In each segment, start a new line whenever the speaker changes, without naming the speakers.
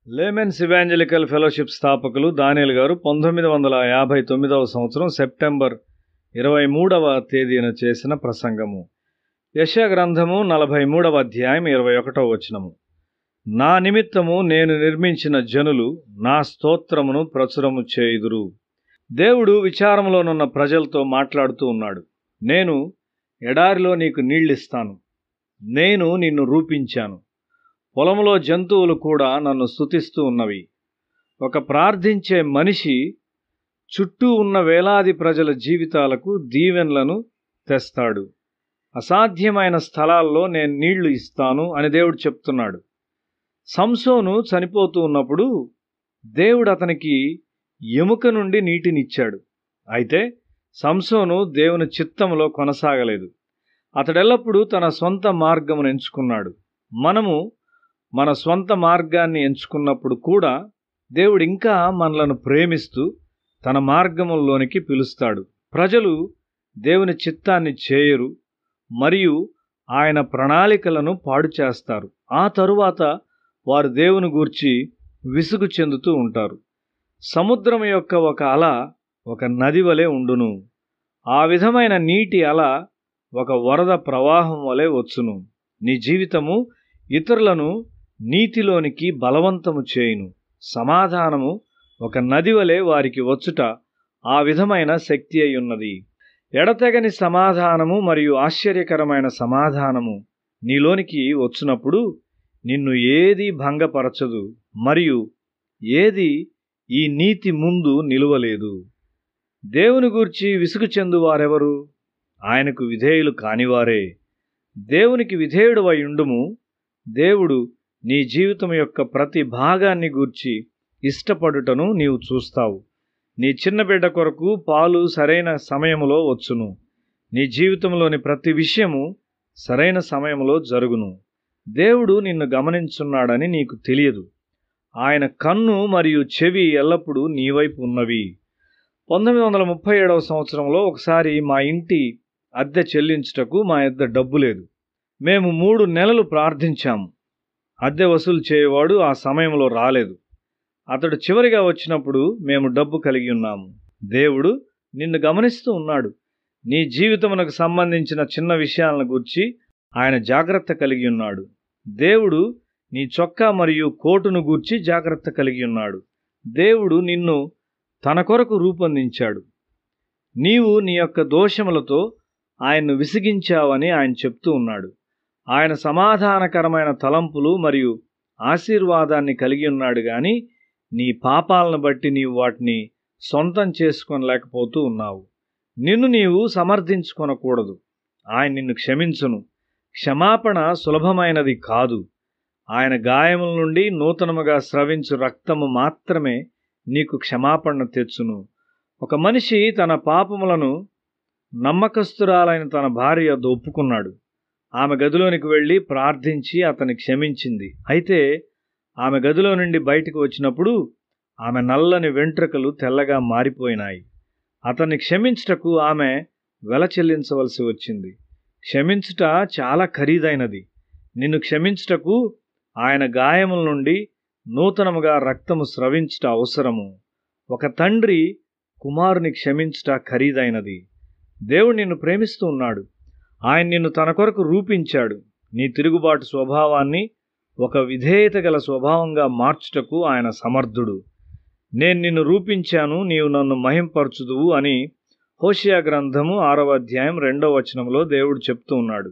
Laymen's evangelical fellowship స్థాపకులు దానియేలు గారు 1959వ సంవత్సరం సెప్టెంబర్ 23వ తేదీన చేసిన ప్రసంగము. యెషయా గ్రంథము 43వ అధ్యాయం 21వ వచనము. నా నిమిత్తము నేను నిర్మించిన జనులు నా స్తోత్రమును ప్రచురము చేయుదురు. దేవుడు విచారంలోనున్న ప్రజలతో మాట్లాడుతూ ఉన్నాడు. నేను ఎడారిలో నీకు నీళ్ళిస్తాను. నేను నిన్ను రూపించాను. పొలంలో జంతువులు కూడా నన్ను స్తుతిస్తూ ఉన్నవి. ఒక ప్రార్థించే మనిషి చుట్టూ ఉన్న వేలాది ప్రజల జీవితాలకు దీవెనలను తెస్తాడు. అసాధ్యమైన స్థలాల్లో నేను నీళ్లు ఇస్తాను అని దేవుడు చెప్తున్నాడు. సంసోను చనిపోతూ ఉన్నప్పుడు దేవుడు అతనికి ఎముక నుండి నీటినిచ్చాడు. అయితే సంసోను దేవుని చిత్తంలో కొనసాగలేదు. అతడెల్లప్పుడూ తన సొంత మార్గమును ఎంచుకున్నాడు. మనము మన స్వంత మార్గాన్ని ఎంచుకున్నప్పుడు కూడా దేవుడు ఇంకా మనలను ప్రేమిస్తూ తన మార్గముల్లోనికి పిలుస్తాడు. ప్రజలు దేవుని చిత్తాన్ని చేయరు మరియు ఆయన ప్రణాళికలను పాడు చేస్తారు. ఆ తరువాత వారు దేవుని గూర్చి విసుగు చెందుతూ ఉంటారు. సముద్రం యొక్క ఒక అల ఒక నది వలె ఉండును. ఆ విధమైన నీటి అల ఒక వరద ప్రవాహం వలె వచ్చును. నీ జీవితము ఇతరులను నీతిలోనికి బలవంతము చేయును. సమాధానము ఒక నది వలె వారికి వచ్చుట ఆ విధమైన శక్తి అయి ఉన్నది. ఎడతెగని సమాధానము మరియు ఆశ్చర్యకరమైన సమాధానము నీలోనికి వచ్చినప్పుడు నిన్ను ఏది భంగపరచదు మరియు ఏది ఈ నీతి ముందు నిలువలేదు. దేవుని గూర్చి విసుగు చెందు వారెవరు? ఆయనకు విధేయులు కానివారే. దేవునికి విధేయుడవై ఉండుము. దేవుడు నీ జీవితం యొక్క ప్రతి భాగాన్ని గూర్చి ఇష్టపడుటను నీవు చూస్తావు. నీ చిన్న బిడ్డ కొరకు పాలు సరైన సమయంలో వచ్చును. నీ జీవితంలోని ప్రతి విషయము సరైన సమయంలో జరుగును. దేవుడు నిన్ను గమనించున్నాడని నీకు తెలియదు. ఆయన కన్ను మరియు చెవి ఎల్లప్పుడూ నీ వైపు ఉన్నవి. 1937వ సంవత్సరంలో ఒకసారి మా ఇంటి అద్దె చెల్లించుటకు మా యొద్ద డబ్బు లేదు. మేము 3 నెలలు ప్రార్థించాము. అద్దె వసూలు చేయవాడు ఆ సమయంలో రాలేదు. అతడు చివరిగా వచ్చినప్పుడు మేము డబ్బు కలిగి ఉన్నాము. దేవుడు నిన్ను గమనిస్తూ ఉన్నాడు. నీ జీవితమునకు సంబంధించిన చిన్న విషయాలను గూర్చి ఆయన జాగ్రత్త కలిగి ఉన్నాడు. దేవుడు నీ చొక్కా మరియు కోటును గూర్చి జాగ్రత్త కలిగి ఉన్నాడు. దేవుడు నిన్ను తన కొరకు రూపొందించాడు. నీవు నీ యొక్క దోషములతో ఆయన్ను విసిగించావని ఆయన చెప్తూ ఉన్నాడు. ఆయన సమాధానకరమైన తలంపులు మరియు ఆశీర్వాదాన్ని కలిగి ఉన్నాడు గాని నీ పాపాలను బట్టి నీవు వాటిని సొంతం చేసుకోలేకపోతూ ఉన్నావు. నిన్ను నీవు సమర్థించుకొనకూడదు. ఆయన నిన్ను క్షమించును. క్షమాపణ సులభమైనది కాదు. ఆయన గాయముల నుండి నూతనముగా స్రవించు రక్తము మాత్రమే నీకు క్షమాపణ తెచ్చును. ఒక మనిషి తన పాపములను నమ్మకస్తురాలైన తన భార్య వద్ద ఒప్పుకున్నాడు. ఆమె గదిలోనికి వెళ్ళి ప్రార్థించి అతన్ని క్షమించింది. అయితే ఆమె గదిలో నుండి బయటకు వచ్చినప్పుడు ఆమె నల్లని వెంట్రుకలు తెల్లగా మారిపోయినాయి. అతన్ని క్షమించుటకు ఆమె వెల చెల్లించవలసి వచ్చింది. క్షమించుట చాలా ఖరీదైనది. నిన్ను క్షమించుటకు ఆయన గాయముల నుండి నూతనముగా రక్తము స్రవించుట అవసరము. ఒక తండ్రి కుమారుని క్షమించుట ఖరీదైనది. దేవుడు నిన్ను ప్రేమిస్తూ ఉన్నాడు. ఆయన నిన్ను తన కొరకు రూపించాడు. నీ తిరుగుబాటు స్వభావాన్ని ఒక విధేయత గల స్వభావంగా మార్చుటకు ఆయన సమర్థుడు. నేను నిన్ను రూపించాను, నీవు నన్ను మహింపరచుదువు అని హోషేయ గ్రంథము 6వ అధ్యాయం 2వ వచనంలో దేవుడు చెప్తూ ఉన్నాడు.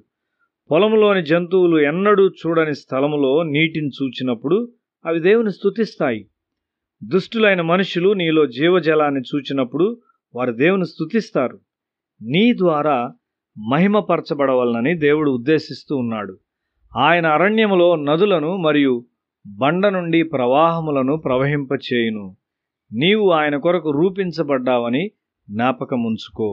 పొలంలోని జంతువులు ఎన్నడూ చూడని స్థలములో నీటిని చూచినప్పుడు అవి దేవుని స్తుతిస్తాయి. దుష్టులైన మనుషులు నీలో జీవజలాన్ని చూచినప్పుడు వారు దేవుని స్తుతిస్తారు. నీ ద్వారా మహిమపరచబడవలనని దేవుడు ఉద్దేశిస్తూ ఉన్నాడు. ఆయన అరణ్యములో నదులను మరియు బండ నుండి ప్రవాహములను ప్రవహింపచేయును. నీవు ఆయన కొరకు రూపించబడ్డావని జ్ఞాపకముంచుకో.